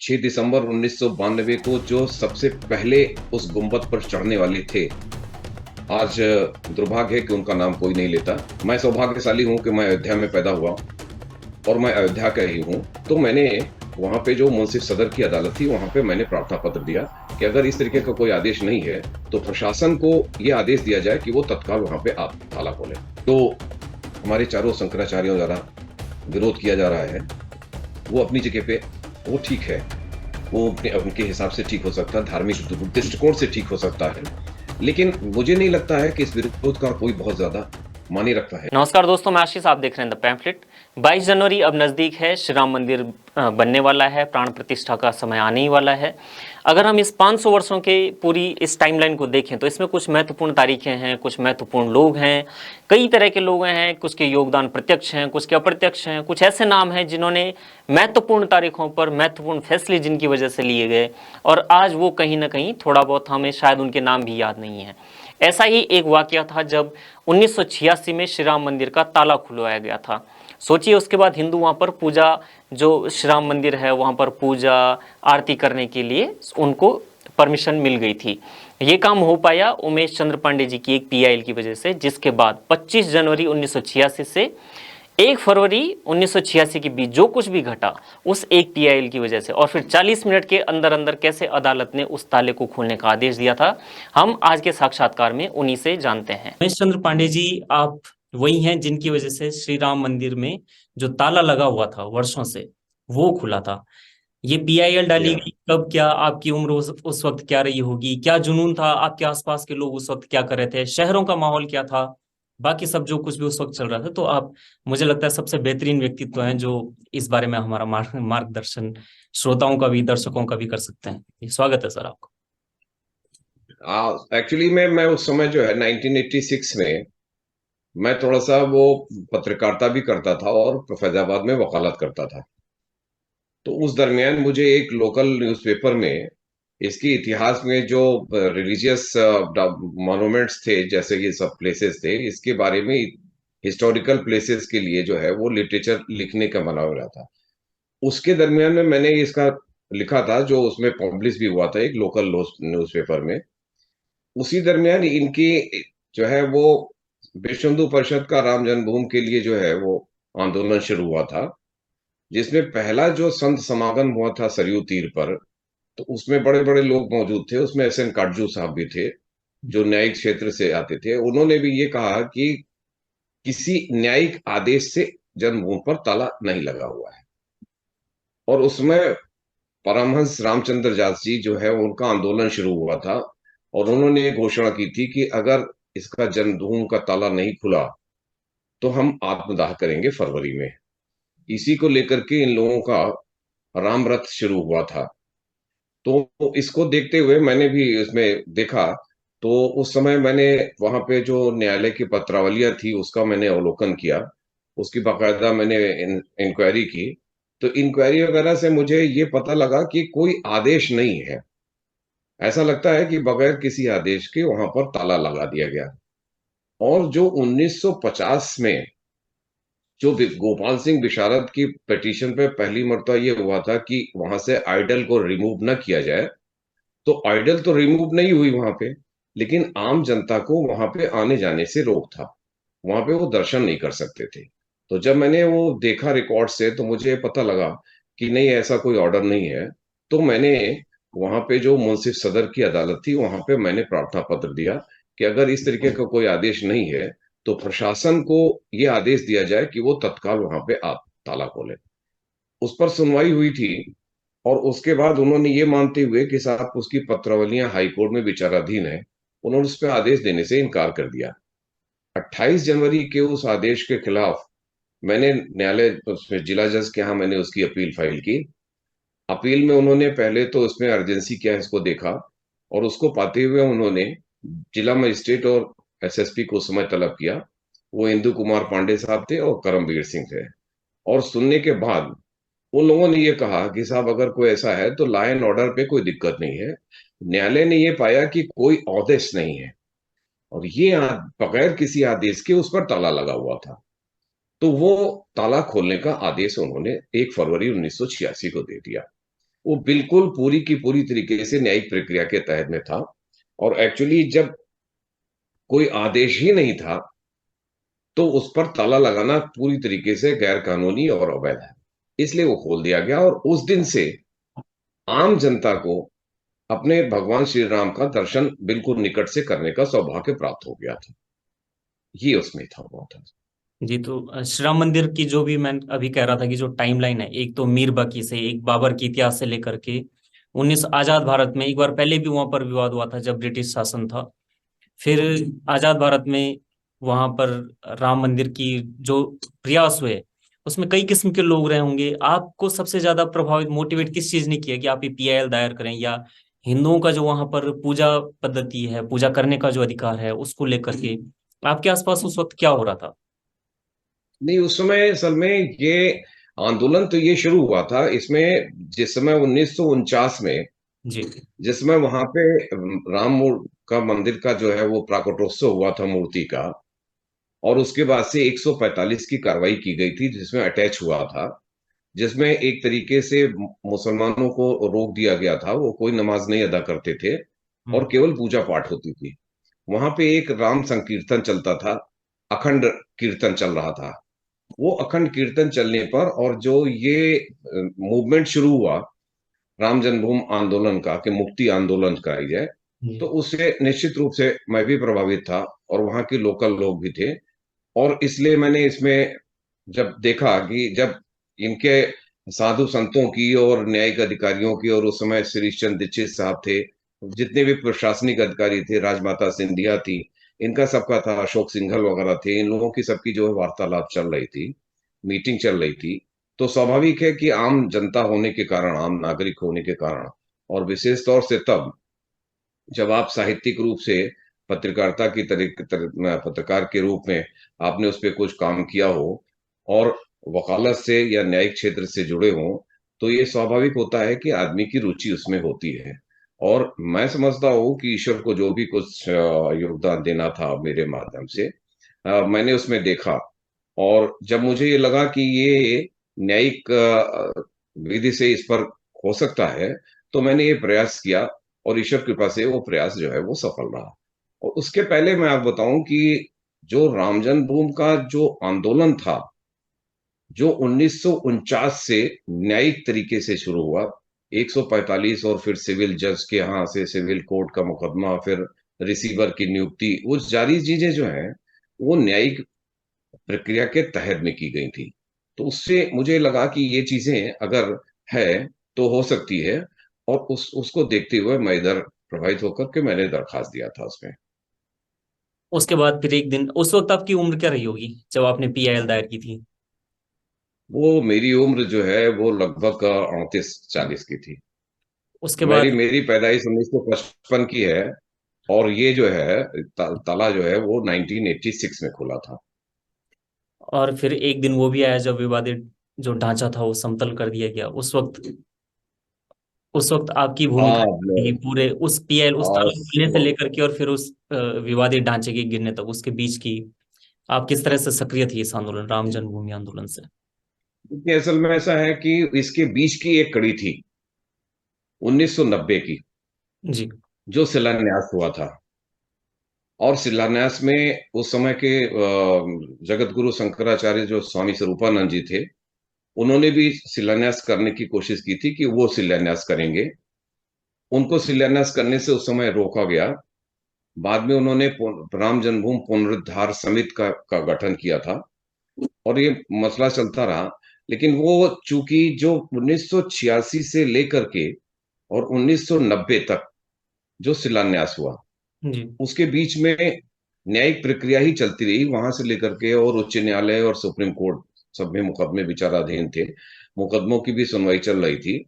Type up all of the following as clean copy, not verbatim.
6 दिसंबर 1992 को जो सबसे पहले उस गुंबद पर चढ़ने वाले थे, आज दुर्भाग्य है कि उनका नाम कोई नहीं लेता। मैं सौभाग्यशाली हूँ कि मैं अयोध्या में पैदा हुआ और मैं अयोध्या का ही हूँ। तो मैंने वहाँ पे जो मुंसिफ सदर की अदालत थी, वहाँ पे मैंने प्रार्थना पत्र दिया कि अगर इस तरीके का कोई आदेश नहीं है, तो प्रशासन को ये आदेश दिया जाए कि वो तत्काल वहाँ पे आप ताला खोलें। तो हमारे चारों शंकराचार्यों द्वारा विरोध किया जा रहा है। वो अपनी जगह पे वो ठीक है। वो अपने उनके हिसाब से ठीक हो सकता है, धार्मिक दृष्टिकोण से ठीक हो सकता है। लेकिन मुझे नहीं लगता है कि इस विरोध का कोई बहुत ज़्यादा मायने रखता है। नमस्कार दोस्तों, मैं आशीष, आप देख रहे हैं द पैम्फलेट। 22 जनवरी अब नज़दीक है, श्री राम मंदिर बनने वाला है, प्राण प्रतिष्ठा का समय आने ही वाला है। अगर हम इस 500 वर्षों के पूरी इस टाइमलाइन को देखें तो इसमें कुछ महत्वपूर्ण तारीखें हैं, कुछ महत्वपूर्ण लोग हैं, कई तरह के लोग हैं, कुछ के योगदान प्रत्यक्ष हैं, कुछ के अप्रत्यक्ष हैं, कुछ ऐसे नाम हैं जिन्होंने महत्वपूर्ण तारीखों पर महत्वपूर्ण फैसले जिनकी वजह से लिए गए और आज वो कहीं ना कहीं थोड़ा बहुत हमें शायद उनके नाम भी याद नहीं है। ऐसा ही एक वाकया था जब 1986 में श्री राम मंदिर का ताला खुलवाया गया था। सोचिए, उसके बाद हिंदू वहाँ पर पूजा, जो श्री राम मंदिर है वहाँ पर पूजा आरती करने के लिए उनको परमिशन मिल गई थी। ये काम हो पाया उमेश चंद्र पांडे जी की एक पीआईएल की वजह से, जिसके बाद 25 जनवरी 1986 से 1 फरवरी 1986 के बीच जो कुछ भी घटा उस एक पीआईएल की वजह से, और फिर 40 मिनट के अंदर अंदर कैसे अदालत ने उस ताले को खोलने का आदेश दिया था, हम आज के साक्षात्कार में उन्हीं से जानते हैं। उमेश चंद्र पांडे जी, आप वही हैं जिनकी वजह से श्री राम मंदिर में जो ताला लगा हुआ था वर्षों से, वो खुला था। ये पीआईएल जी डाली हाँ। गई कब, क्या आपकी उम्र उस वक्त क्या रही होगी, क्या जुनून था, आपके आसपास के लोग उस वक्त क्या कर रहे थे, शहरों का माहौल क्या था, बाकी सब जो कुछ भी उस वक्त चल रहा था। तो आप, मुझे लगता है, सबसे बेहतरीन व्यक्तित्व हैं जो इस बारे में हमारा मार्गदर्शन श्रोताओं का भी दर्शकों का भी कर सकते हैं। स्वागत है सर आपको। एक्चुअली मैं उस समय जो है 1986 में मैं थोड़ा सा वो पत्रकारिता भी करता था और फैजाबाद में वकालत करता था। तो उस दरमियान मुझे एक लोकल न्यूज़पेपर में इसके इतिहास में जो रिलीजियस मॉन्यूमेंट्स थे, जैसे ये सब प्लेसेस थे, इसके बारे में हिस्टोरिकल प्लेसेस के लिए जो है वो लिटरेचर लिखने का मना हो रहा था। उसके दरमियान में मैंने इसका लिखा था, जो उसमें पब्लिश भी हुआ था एक लोकल न्यूज़पेपर में। उसी दरमियान इनकी जो है वो विश्व हिंदू परिषद का राम जन्मभूमि के लिए जो है वो आंदोलन शुरू हुआ था, जिसमें पहला जो संत समागम हुआ था सरयू तीर पर। तो उसमें बड़े बड़े लोग मौजूद थे, उसमें एस एन काटजू साहब भी थे, जो न्यायिक क्षेत्र से आते थे। उन्होंने भी ये कहा कि किसी न्यायिक आदेश से जन्मभूमि पर ताला नहीं लगा हुआ है। और उसमें परमहंस रामचंद्र दास जी जो है उनका आंदोलन शुरू हुआ था, और उन्होंने ये घोषणा की थी कि अगर इसका जन्मभूमि का ताला नहीं खुला तो हम आत्मदाह करेंगे फरवरी में। इसी को लेकर के इन लोगों का राम रथ शुरू हुआ था। तो इसको देखते हुए मैंने भी इसमें देखा। तो उस समय मैंने वहां पे जो न्यायालय की पत्रावलियां थी उसका मैंने अवलोकन किया। उसकी बाकायदा मैंने इंक्वायरी की। तो इंक्वायरी वगैरह से मुझे ये पता लगा कि कोई आदेश नहीं है। ऐसा लगता है कि बगैर किसी आदेश के वहां पर ताला लगा दिया गया। और जो 1950 में जो गोपाल सिंह विशारद की पिटीशन पे पहली मर्तबा ये हुआ था कि वहां से आइडल को रिमूव न किया जाए, तो आइडल तो रिमूव नहीं हुई वहां पे, लेकिन आम जनता को वहां पे आने जाने से रोक था। वहां पे वो दर्शन नहीं कर सकते थे। तो जब मैंने वो देखा रिकॉर्ड से, तो मुझे पता लगा कि नहीं, ऐसा कोई ऑर्डर नहीं है। तो मैंने वहां पे जो मुंसिफ सदर की अदालत थी, वहां पे मैंने प्रार्थना पत्र दिया कि अगर इस तरीके का कोई आदेश नहीं है, तो प्रशासन को ये आदेश दिया जाए कि वो तत्काल वहां पे आप ताला खोले। उस पर सुनवाई हुई थी, और उसके बाद उन्होंने ये मानते हुए कि साहब उसकी पत्रावलियां हाई कोर्ट में विचाराधीन है, उन्होंने उस पर आदेश देने से इनकार कर दिया। 28 जनवरी के उस आदेश के खिलाफ मैंने न्यायालय, उसमें जिला जज के यहाँ मैंने उसकी अपील फाइल की। अपील में उन्होंने पहले तो इसमें अर्जेंसी क्या है इसको देखा, और उसको पाते हुए उन्होंने जिला मजिस्ट्रेट और एसएसपी को समय तलब किया। वो इंदु कुमार पांडे साहब थे और करमवीर सिंह थे। और सुनने के बाद उन लोगों ने ये कहा कि साहब अगर कोई ऐसा है तो लॉ एंड ऑर्डर पे कोई दिक्कत नहीं है। न्यायालय ने ये पाया कि कोई आदेश नहीं है, और ये बगैर किसी आदेश के उस पर ताला लगा हुआ था। तो वो ताला खोलने का आदेश उन्होंने 1 फरवरी 1986 को दे दिया। वो बिल्कुल पूरी की पूरी तरीके से न्यायिक प्रक्रिया के तहत में था। और एक्चुअली जब कोई आदेश ही नहीं था तो उस पर ताला लगाना पूरी तरीके से गैर कानूनी और अवैध है, इसलिए वो खोल दिया गया। और उस दिन से आम जनता को अपने भगवान श्री राम का दर्शन बिल्कुल निकट से करने का सौभाग्य प्राप्त हो गया था। ये उसमें था हुआ था। जी, तो श्री राम मंदिर की जो भी मैं अभी कह रहा था कि जो टाइमलाइन है, एक तो मीर बकी से, एक बाबर के इतिहास से लेकर के 19 आजाद भारत में, एक बार पहले भी वहां पर विवाद हुआ था जब ब्रिटिश शासन था। फिर आजाद भारत में वहां पर राम मंदिर की जो प्रयास हुए, उसमें कई किस्म के लोग रहे होंगे। आपको सबसे ज्यादा प्रभावित, मोटिवेट किस चीज ने किया कि आप ये पीआईएल दायर करें, या हिंदुओं का जो वहां पर पूजा पद्धति है, पूजा करने का जो अधिकार है, उसको लेकर के आपके आसपास उस वक्त क्या हो रहा था? नहीं, उस समय असल में ये आंदोलन तो ये शुरू हुआ था इसमें जिस समय 1949 में, जी। जिसमें वहां पे का मंदिर का जो है वो प्राकटोत्सव हुआ था मूर्ति का। और उसके बाद से 145 की कार्रवाई की गई थी जिसमें अटैच हुआ था, जिसमें एक तरीके से मुसलमानों को रोक दिया गया था, वो कोई नमाज नहीं अदा करते थे और हम्म। केवल पूजा पाठ होती थी। वहां पे एक राम संकीर्तन चलता था, अखंड कीर्तन चल रहा था। वो अखंड कीर्तन चलने पर और जो ये मूवमेंट शुरू हुआ राम जन्मभूमि आंदोलन का, कि मुक्ति आंदोलन कराई जाए, जी। तो उससे निश्चित रूप से मैं भी प्रभावित था और वहाँ के लोकल लोग भी थे। और इसलिए मैंने इसमें जब देखा कि जब इनके साधु संतों की और न्यायिक अधिकारियों की, और उस समय श्रीश चंद्र दीक्षित साहब थे, जितने भी प्रशासनिक अधिकारी थे, राजमाता सिंधिया थी, इनका सबका था, अशोक सिंघल वगैरह थे, इन लोगों की सबकी जो है वार्तालाप चल रही थी, मीटिंग चल रही थी। तो स्वाभाविक है कि आम जनता होने के कारण, आम नागरिक होने के कारण, और विशेष तौर से तब जब आप साहित्यिक रूप से पत्रकारिता की पत्रकार के रूप में आपने उस पर कुछ काम किया हो और वकालत से या न्यायिक क्षेत्र से जुड़े हो, तो ये स्वाभाविक होता है कि आदमी की रुचि उसमें होती है। और मैं समझता हूँ कि ईश्वर को जो भी कुछ योगदान देना था मेरे माध्यम से, मैंने उसमें देखा। और जब मुझे ये लगा कि ये न्यायिक विधि से इस पर हो सकता है, तो मैंने ये प्रयास किया और ईश्वर कृपा से वो प्रयास जो है वो सफल रहा। और उसके पहले मैं आपको बताऊं कि जो राम जन्मभूमि का जो आंदोलन था, जो 1949 से न्यायिक तरीके से शुरू हुआ, 145 और फिर सिविल जज के यहाँ से सिविल कोर्ट का मुकदमा, फिर रिसीवर की नियुक्ति, वो सारी चीजें जो हैं वो न्यायिक प्रक्रिया के तहत में की गई थी। तो उससे मुझे लगा कि ये चीजें अगर है तो हो सकती है। और उसको देखते हुए मैं इधर प्रभावित होकर के मैंने दरखास्त दिया था उसमें। उसके बाद फिर एक दिन, उस वक्त आपकी उम्र क्या रही होगी जब आपने पीआईएल दायर की थी? वो मेरी उम्र जो है वो लगभग 38-40 की थी। उसके मेरी बाद मेरी पैदाइश 1955 की है। और ये जो है ताला जो है वो 1986 में खुला था। और फिर एक दिन वो भी आया जब विवादित जो ढांचा था वो समतल कर दिया गया। उस वक्त आपकी भूमिका हाँ थी पूरे उस पीएल, उस और ताला खुलने से लेकर के और फिर उस विवादित ढांचे के गिरने तक, उसके बीच की आप किस तरह से सक्रिय थी इस आंदोलन, राम जन्मभूमि आंदोलन से? देखिए, असल में ऐसा है कि इसके बीच की एक कड़ी थी 1990 की, जी। जो शिलान्यास हुआ था। और शिलान्यास में उस समय के जगत गुरु शंकराचार्य जो स्वामी स्वरूपानंद जी थे, उन्होंने भी शिलान्यास करने की कोशिश की थी कि वो शिलान्यास करेंगे। उनको शिलान्यास करने से उस समय रोका गया। बाद में उन्होंने राम जन्मभूमि पुनरुद्धार समिति का गठन किया था और ये मसला चलता रहा। लेकिन वो चूंकि जो 1986 से लेकर के और 1990 तक जो शिलान्यास हुआ, जी। उसके बीच में न्यायिक प्रक्रिया ही चलती रही वहां से लेकर के, और उच्च न्यायालय और सुप्रीम कोर्ट सब में मुकदमे विचाराधीन थे, मुकदमों की भी सुनवाई चल रही थी।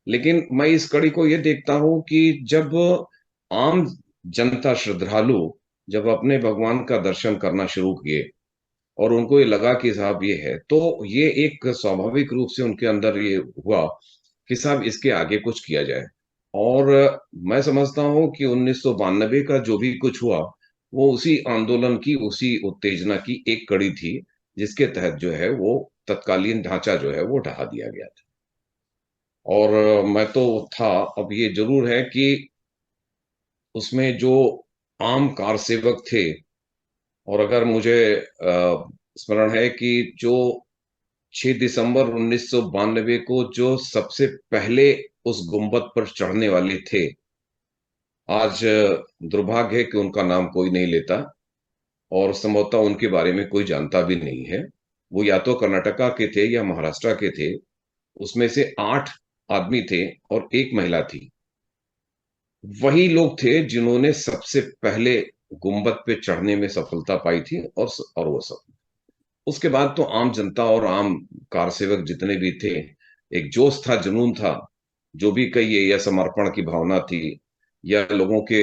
लेकिन मैं इस कड़ी को ये देखता हूं कि जब आम जनता, श्रद्धालु जब अपने भगवान का दर्शन करना शुरू किए और उनको ये लगा कि साहब ये है, तो ये एक स्वाभाविक रूप से उनके अंदर ये हुआ कि साहब इसके आगे कुछ किया जाए। और मैं समझता हूं कि 1992 का जो भी कुछ हुआ, वो उसी आंदोलन की, उसी उत्तेजना की एक कड़ी थी, जिसके तहत जो है वो तत्कालीन ढांचा जो है वो ढहा दिया गया था। और मैं तो था। अब ये जरूर है कि उसमें जो आम कार सेवक थे, और अगर मुझे स्मरण है कि जो 6 दिसंबर 1992 को जो सबसे पहले उस गुंबद पर चढ़ने वाले थे, आज दुर्भाग्य है कि उनका नाम कोई नहीं लेता, और संभवतः उनके बारे में कोई जानता भी नहीं है। वो या तो कर्नाटका के थे या महाराष्ट्र के थे। उसमें से 8 आदमी थे और एक महिला थी। वही लोग थे जिन्होंने सबसे पहले गुंबद पे चढ़ने में सफलता पाई थी, और वो सब। उसके बाद तो आम जनता और आम कार सेवक जितने भी थे, एक जोश था, जुनून था, जो भी कहिए, या समर्पण की भावना थी, या लोगों के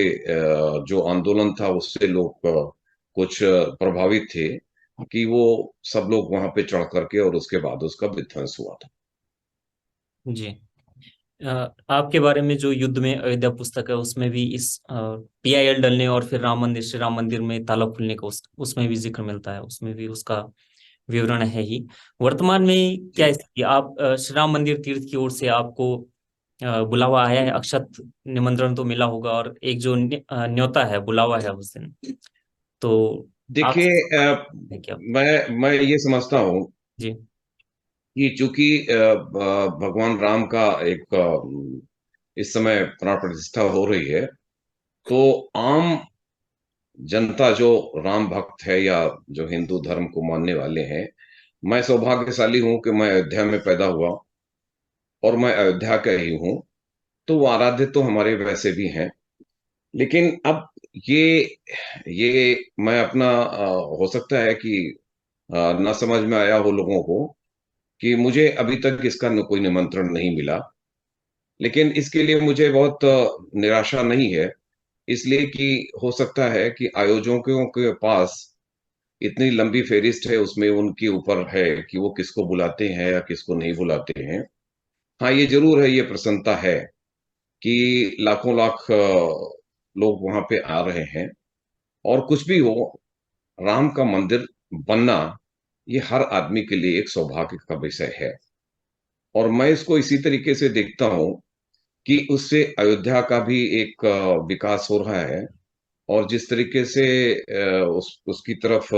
जो आंदोलन था उससे लोग कुछ प्रभावित थे, कि वो सब लोग वहां पे चढ़ करके, और उसके बाद उसका विध्वंस हुआ था। जी। आपके बारे में जो युद्ध में अयोध्या पुस्तक है उसमें भी इस पीआईएल डलने और फिर राम मंदिर, श्री राम मंदिर में ताला खुलने का उसमें भी जिक्र मिलता है, उसमें भी उसका विवरण है ही। वर्तमान में क्या जी। स्थिति, आप श्री राम मंदिर तीर्थ की ओर से आपको बुलावा आया है, अक्षत निमंत्रण तो मिला होगा, और एक जो न्योता है, बुलावा है उस दिन, तो आप देखिए, है क्या? मैं ये समझता हूँ जी। कि चूंकि भगवान राम का एक इस समय प्राण प्रतिष्ठा हो रही है, तो आम जनता जो राम भक्त है या जो हिंदू धर्म को मानने वाले हैं, मैं सौभाग्यशाली हूं कि मैं अयोध्या में पैदा हुआ, और मैं अयोध्या का ही हूँ। तो वो आराध्य तो हमारे वैसे भी हैं। लेकिन अब ये ये मैं अपना हो सकता है कि ना समझ में आया हो लोगों को, कि मुझे अभी तक इसका कोई निमंत्रण नहीं मिला। लेकिन इसके लिए मुझे बहुत निराशा नहीं है, इसलिए कि हो सकता है कि आयोजकों के पास इतनी लंबी फेरिस्त है, उसमें उनके ऊपर है कि वो किसको बुलाते हैं या किसको नहीं बुलाते हैं। हाँ, ये जरूर है, ये प्रसन्नता है कि लाखों लाख लोग वहां पे आ रहे हैं। और कुछ भी हो, राम का मंदिर बनना, ये हर आदमी के लिए एक सौभाग्य का विषय है। और मैं इसको इसी तरीके से देखता हूँ कि उससे अयोध्या का भी एक विकास हो रहा है। और जिस तरीके से उसकी तरफ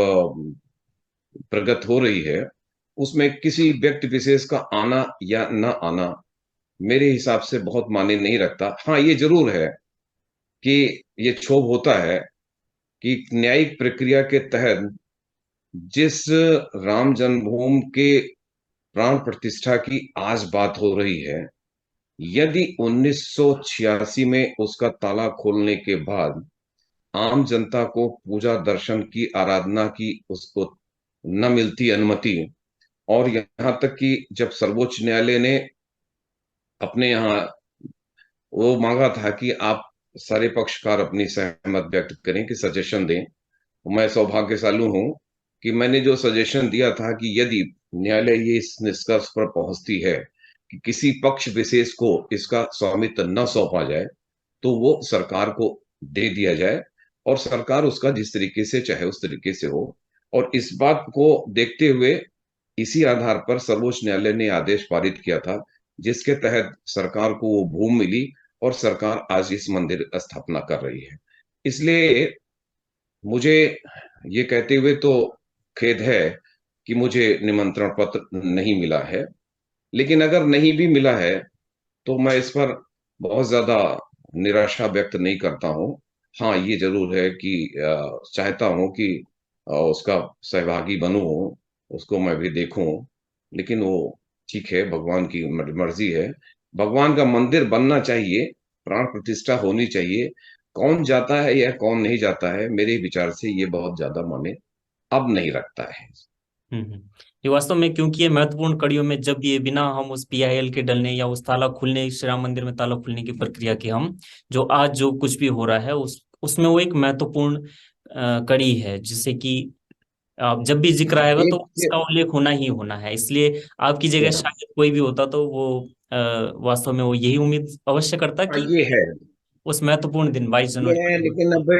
प्रगति हो रही है, उसमें किसी व्यक्ति विशेष का आना या न आना मेरे हिसाब से बहुत मायने नहीं रखता। हाँ, ये जरूर है कि ये क्षोभ होता है कि न्यायिक प्रक्रिया के तहत जिस राम जन्मभूमि के प्राण प्रतिष्ठा की आज बात हो रही है, यदि 1986 में उसका ताला खोलने के बाद आम जनता को पूजा दर्शन की, आराधना की, उसको न मिलती अनुमति, और यहां तक कि जब सर्वोच्च न्यायालय ने अपने यहाँ वो मांगा था कि आप सारे पक्षकार अपनी सहमत व्यक्त करें, कि सजेशन दें, तो मैं सौभाग्यशाली हूं कि मैंने जो सजेशन दिया था कि यदि न्यायालय ये इस निष्कर्ष पर पहुंचती है कि किसी पक्ष विशेष को इसका स्वामित्व न सौंपा जाए, तो वो सरकार को दे दिया जाए, और सरकार उसका जिस तरीके से चाहे उस तरीके से हो। और इस बात को देखते हुए, इसी आधार पर सर्वोच्च न्यायालय ने आदेश पारित किया था, जिसके तहत सरकार को वो भूमि मिली, और सरकार आज इस मंदिर स्थापना कर रही है। इसलिए मुझे ये कहते हुए तो खेद है कि मुझे निमंत्रण पत्र नहीं मिला है। लेकिन अगर नहीं भी मिला है, तो मैं इस पर बहुत ज्यादा निराशा व्यक्त नहीं करता हूँ। हाँ, ये जरूर है कि चाहता हूँ कि उसका सहभागी बनूं, उसको मैं भी देखूं। लेकिन वो ठीक है, भगवान की मर्जी है। भगवान का मंदिर बनना चाहिए, प्राण प्रतिष्ठा होनी चाहिए। कौन जाता है या कौन नहीं जाता है, मेरे विचार से ये बहुत ज्यादा माने अब नहीं रखता है। हम्म। ये वास्तव में, क्योंकि ये महत्वपूर्ण कड़ियों में, जब ये बिना हम उस पीआईएल के डलने या उस ताला खुलने, श्री राम मंदिर में ताला खुलने की प्रक्रिया के, हम जो आज जो कुछ भी हो रहा है उसमें वो एक महत्वपूर्ण कड़ी है, जिससे कि आप जब भी जिक्र आएगा तो एक उसका उल्लेख होना ही होना है। इसलिए आपकी जगह शायद कोई भी होता तो वो वास्तव में वो यही उम्मीद अवश्य करता हाँ, कि ये है। उस महत्वपूर्ण दिन 22 जनवरी ये को। लेकिन अब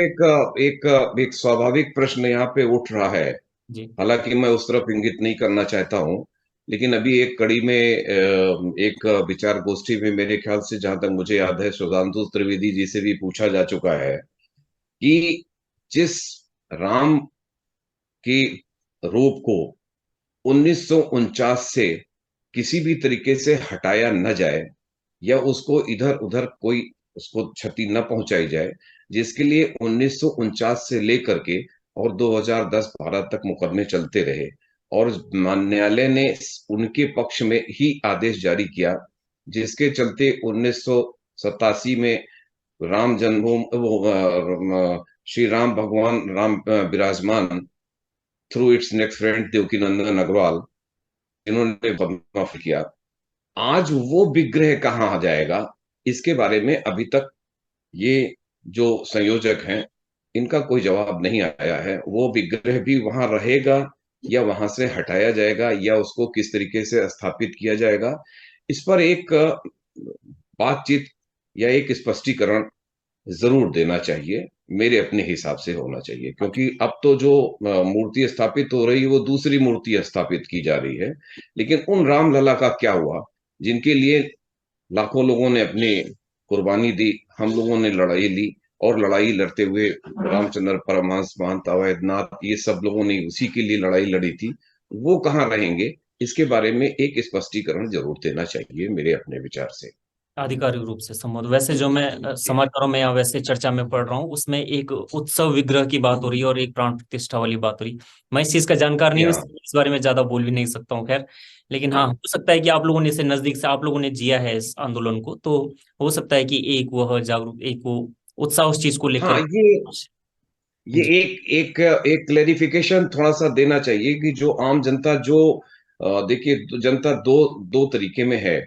एक एक स्वाभाविक प्रश्न यहाँ पे उठ रहा है। जी। हालांकि मैं उस तरफ इंगित नहीं करना चाहता हूँ, लेकिन अभी एक कड़ी में एक विचार गोष्ठी में मेरे ख्याल से, जहां तक मुझे याद है, सुधांशु त्रिवेदी जी से भी पूछा जा चुका है कि जिस राम की रूप को 1949 से किसी भी तरीके से हटाया न जाए, या उसको इधर उधर कोई उसको क्षति न पहुंचाई जाए, जिसके लिए 1949 से लेकर के और 2010-12 तक मुकदमे चलते रहे, और न्यायालय ने उनके पक्ष में ही आदेश जारी किया, जिसके चलते 1987 में राम जन्मभूमि श्री राम भगवान राम विराजमान through its next friend Devkinandan Agarwal, इन्होंने माफ किया। आज वो विग्रह कहाँ आ जाएगा, इसके बारे में अभी तक ये जो संयोजक हैं, इनका कोई जवाब नहीं आया है। वो विग्रह भी वहां रहेगा, या वहां से हटाया जाएगा, या उसको किस तरीके से स्थापित किया जाएगा, इस पर एक बातचीत या एक स्पष्टीकरण जरूर देना चाहिए। मेरे अपने हिसाब से होना चाहिए, क्योंकि अब तो जो मूर्ति स्थापित हो रही है, वो दूसरी मूर्ति स्थापित की जा रही है। लेकिन उन रामलला का क्या हुआ, जिनके लिए लाखों लोगों ने अपनी कुर्बानी दी, हम लोगों ने लड़ाई ली, और लड़ाई लड़ते हुए रामचंद्र परमहंस, महंत अवैधनाथ, ये सब लोगों ने उसी के लिए लड़ाई लड़ी थी। वो कहाँ रहेंगे, इसके बारे में एक स्पष्टीकरण जरूर देना चाहिए, मेरे अपने विचार से। आधिकारिक रूप से संबोध, वैसे जो मैं जी। समाचारों में या वैसे चर्चा में पढ़ रहा हूँ उसमें एक उत्सव विग्रह की बात हो रही है और एक प्राण प्रतिष्ठा वाली बात हो रही है। मैं इस चीज का जानकार नहीं हूँ, या इस बारे में ज्यादा बोल भी नहीं सकता हूँ, खैर। लेकिन हाँ, हाँ हो सकता है कि आप लोगों ने इसे नजदीक से आप लोगों ने जिया है इस आंदोलन को, तो हो सकता है कि एक वह जागरूक, एक वो उत्साह उस चीज को लेकर। हाँ, ये जी। एक एक एक क्लेरिफिकेशन थोड़ा सा देना चाहिए कि जो आम जनता, जो देखिए, जनता दो दो तरीके में है।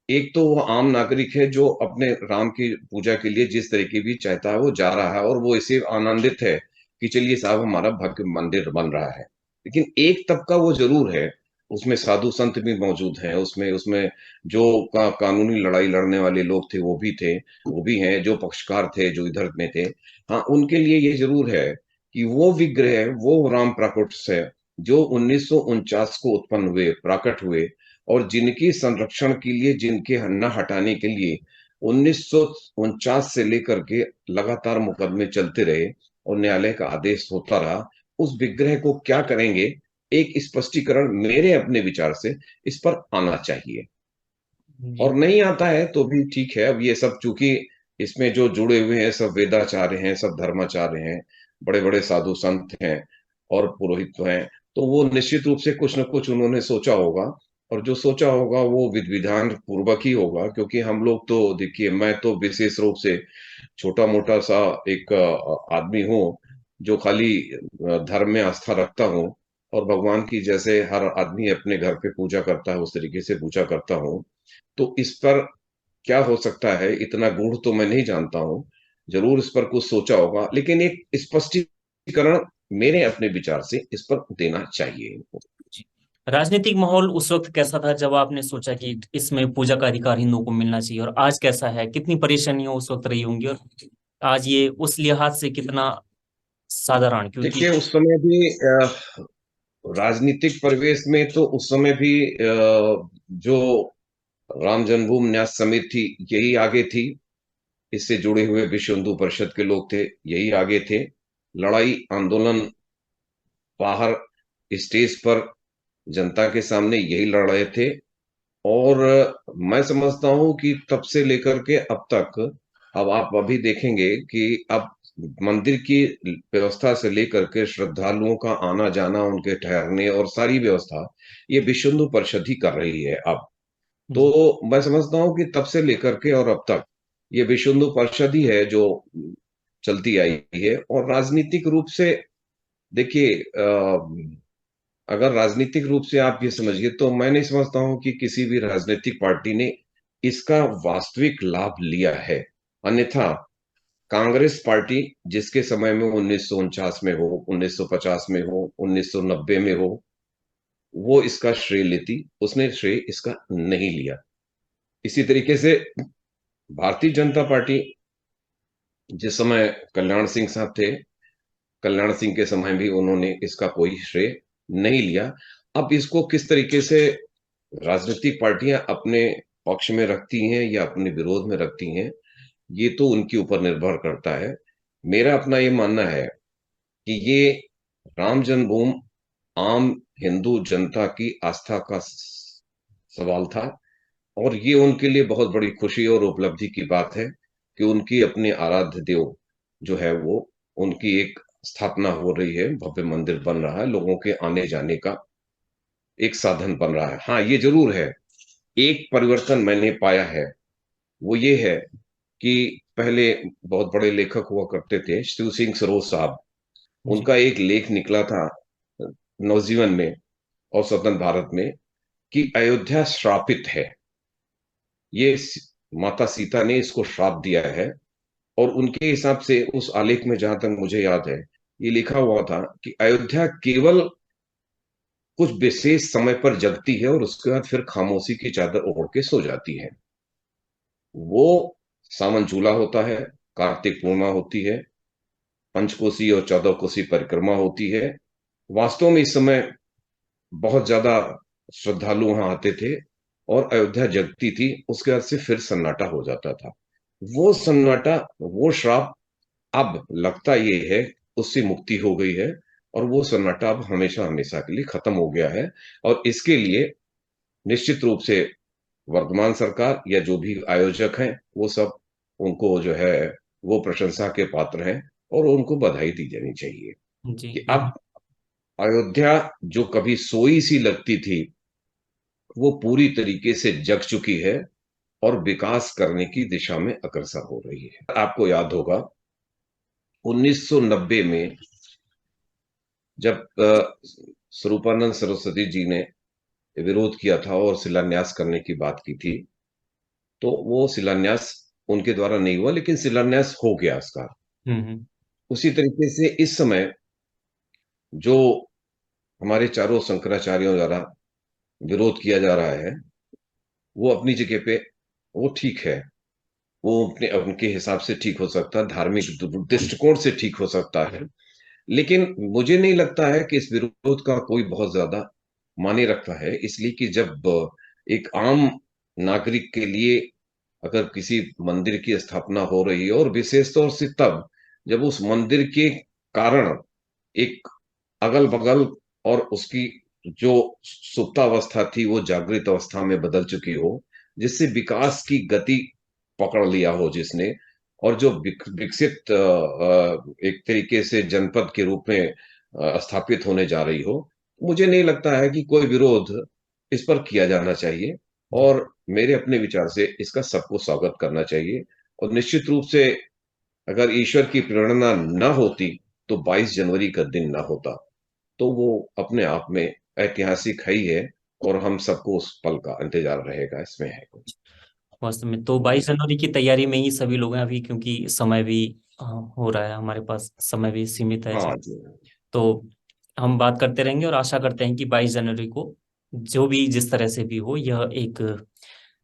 एक तो वो आम नागरिक है, जो अपने राम की पूजा के लिए जिस तरीके भी चाहता है वो जा रहा है, और वो इसे आनंदित है कि चलिए साहब, हमारा भव्य मंदिर बन रहा है। लेकिन एक तबका वो जरूर है, उसमें साधु संत भी मौजूद हैं, उसमें उसमें जो कानूनी लड़ाई लड़ने वाले लोग थे वो भी थे, वो भी हैं, जो पक्षकार थे जो इधर में थे। हाँ, उनके लिए ये जरूर है कि वो विग्रह, वो राम प्राकृत से जो 1949 को उत्पन्न हुए, प्राकट हुए, और जिनकी संरक्षण के लिए, जिनके न हटाने के लिए 1949 से लेकर के लगातार मुकदमे चलते रहे और न्यायालय का आदेश होता रहा, उस विग्रह को क्या करेंगे, एक स्पष्टीकरण मेरे अपने विचार से इस पर आना चाहिए। जी। और नहीं आता है तो भी ठीक है। अब ये सब चूंकि इसमें जो जुड़े हुए हैं सब वेदाचार्य हैं, सब धर्माचार्य हैं, बड़े बड़े साधु संत हैं और पुरोहित हैं, तो वो निश्चित रूप से कुछ न कुछ उन्होंने सोचा होगा। और जो सोचा होगा वो विधि विधान पूर्वक ही होगा, क्योंकि हम लोग तो देखिए, मैं तो विशेष रूप से छोटा मोटा सा एक आदमी हूँ, जो खाली धर्म में आस्था रखता हूँ, और भगवान की जैसे हर आदमी अपने घर पे पूजा करता है, उस तरीके से पूजा करता हूँ। तो इस पर क्या हो सकता है, इतना गूढ़ तो मैं नहीं जानता हूँ। जरूर इस पर कुछ सोचा होगा, लेकिन एक स्पष्टीकरण मेरे अपने विचार से इस पर देना चाहिए इनको। जी। राजनीतिक माहौल उस वक्त कैसा था जब आपने सोचा कि इसमें पूजा का अधिकार हिंदुओं को मिलना चाहिए, और आज कैसा है, कितनी परेशानियां उस वक्त रही होंगी, और आज ये उस लिहाज से कितना साधारण, क्योंकि देखिए, उस समय भी राजनीतिक परिवेश में तो उस समय भी जो राम जन्मभूमि न्यास समिति थी, यही आगे थी। इससे जुड़े हुए विश्व हिंदू परिषद के लोग थे, यही आगे थे। लड़ाई आंदोलन बाहर स्टेज पर जनता के सामने यही लड़ रहे थे। और मैं समझता हूं कि तब से लेकर के अब तक, अब आप अभी देखेंगे कि अब मंदिर की व्यवस्था से लेकर के श्रद्धालुओं का आना जाना, उनके ठहरने और सारी व्यवस्था, ये विश्व हिंदू परिषद ही कर रही है अब। जी। तो मैं समझता हूँ कि तब से लेकर के और अब तक ये विश्व हिंदू परिषद ही है जो चलती आई है। और राजनीतिक रूप से देखिए, अगर राजनीतिक रूप से आप ये समझिए, तो मैं नहीं समझता हूं कि किसी भी राजनीतिक पार्टी ने इसका वास्तविक लाभ लिया है। अन्यथा कांग्रेस पार्टी, जिसके समय में 1949 में हो, 1950 में हो, 1990 में हो, वो इसका श्रेय लेती, उसने श्रेय इसका नहीं लिया। इसी तरीके से भारतीय जनता पार्टी, जिस समय कल्याण सिंह साहब थे, कल्याण सिंह के समय भी उन्होंने इसका कोई श्रेय नहीं लिया। अब इसको किस तरीके से राजनीतिक पार्टियां अपने पक्ष में रखती हैं या अपने विरोध में रखती हैं, ये तो उनके ऊपर निर्भर करता है। मेरा अपना ये मानना है कि ये राम जन्मभूमि आम हिंदू जनता की आस्था का सवाल था, और ये उनके लिए बहुत बड़ी खुशी और उपलब्धि की बात है कि उनकी अपनी आराध्य देव जो है वो, उनकी एक स्थापना हो रही है, भव्य मंदिर बन रहा है, लोगों के आने जाने का एक साधन बन रहा है। हाँ, ये जरूर है, एक परिवर्तन मैंने पाया है, वो ये है कि पहले बहुत बड़े लेखक हुआ करते थे, शिव सिंह सरोज साहब, जी। उनका एक लेख निकला था नवजीवन में और स्वतंत्र भारत में, कि अयोध्या श्रापित है। ये माता सीता ने इसको श्राप दिया है। और उनके हिसाब से उस आलेख में, जहां तक मुझे याद है, ये लिखा हुआ था कि अयोध्या केवल कुछ विशेष समय पर जगती है और उसके बाद फिर खामोशी की चादर ओढ़ के सो जाती है। वो सावन चूला होता है, कार्तिक पूर्णिमा होती है, पंचकोसी और 14 कोसी परिक्रमा होती है। वास्तव में इस समय बहुत ज्यादा श्रद्धालु वहां आते थे और अयोध्या जगती थी, उसके बाद से फिर सन्नाटा हो जाता था। वो सन्नाटा, वो श्राप, अब लगता ये है उससे मुक्ति हो गई है, और वो सन्नाटा अब हमेशा हमेशा के लिए खत्म हो गया है। और इसके लिए निश्चित रूप से वर्तमान सरकार या जो भी आयोजक हैं, वो सब, उनको जो है वो प्रशंसा के पात्र हैं, और उनको बधाई दी जानी चाहिए जी। कि अब अयोध्या जो कभी सोई सी लगती थी, वो पूरी तरीके से जग चुकी है और विकास करने की दिशा में अग्रसर हो रही है। आपको याद होगा 1990 में जब स्वरूपानंद सरस्वती जी ने विरोध किया था और शिलान्यास करने की बात की थी, तो वो शिलान्यास उनके द्वारा नहीं हुआ, लेकिन शिलान्यास हो गया उसका। हम्म। उसी तरीके से इस समय जो हमारे चारों शंकराचार्यों द्वारा विरोध किया जा रहा है, वो अपनी जगह पे वो ठीक है। वो अपने उनके हिसाब से ठीक हो सकता है, धार्मिक दृष्टिकोण से ठीक हो सकता है, लेकिन मुझे नहीं लगता है कि इस विरोध का कोई बहुत ज्यादा माने रखता है। इसलिए कि जब एक आम नागरिक के लिए अगर किसी मंदिर की स्थापना हो रही है, और विशेष तौर से तब जब उस मंदिर के कारण एक अगल बगल और उसकी जो सुप्तावस्था थी वो जागृत अवस्था में बदल चुकी हो, जिससे विकास की गति पकड़ लिया हो जिसने, और जो विकसित एक तरीके से जनपद के रूप में स्थापित होने जा रही हो, मुझे नहीं लगता है कि कोई विरोध इस पर किया जाना चाहिए। जी। और मेरे अपने विचार से इसका सबको स्वागत करना चाहिए। और निश्चित रूप से अगर ईश्वर की प्रेरणा न होती तो 22 जनवरी का दिन ना होता। तो वो अपने आप में ऐतिहासिक है ही है, और हम सबको उस पल का इंतजार रहेगा, इसमें है कुछ। वास्तव में तो 22 जनवरी की तैयारी में ही सभी लोग हैं अभी, क्योंकि समय भी हो रहा है, हमारे पास समय भी सीमित है। हाँ जी। तो हम बात करते रहेंगे और आशा करते हैं कि 22 जनवरी को जो भी जिस तरह से भी हो, यह एक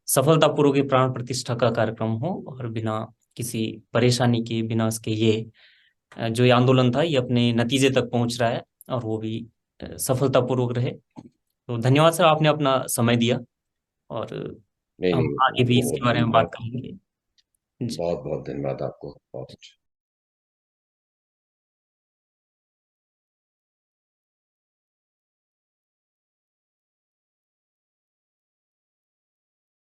सफलतापूर्वक प्राण प्रतिष्ठा का कार्यक्रम हो, और बिना किसी परेशानी के, बिना इसके, ये जो ये आंदोलन था ये अपने नतीजे तक पहुंच रहा है, और वो भी सफलतापूर्वक रहे। तो धन्यवाद सर, आपने अपना समय दिया, और नहीं हम नहीं, आगे भी आपको इसके बहुत बारे में बात धन्यवाद। करेंगे। जी। बहुत बहुत धन्यवाद आपको, बहुत अच्छा।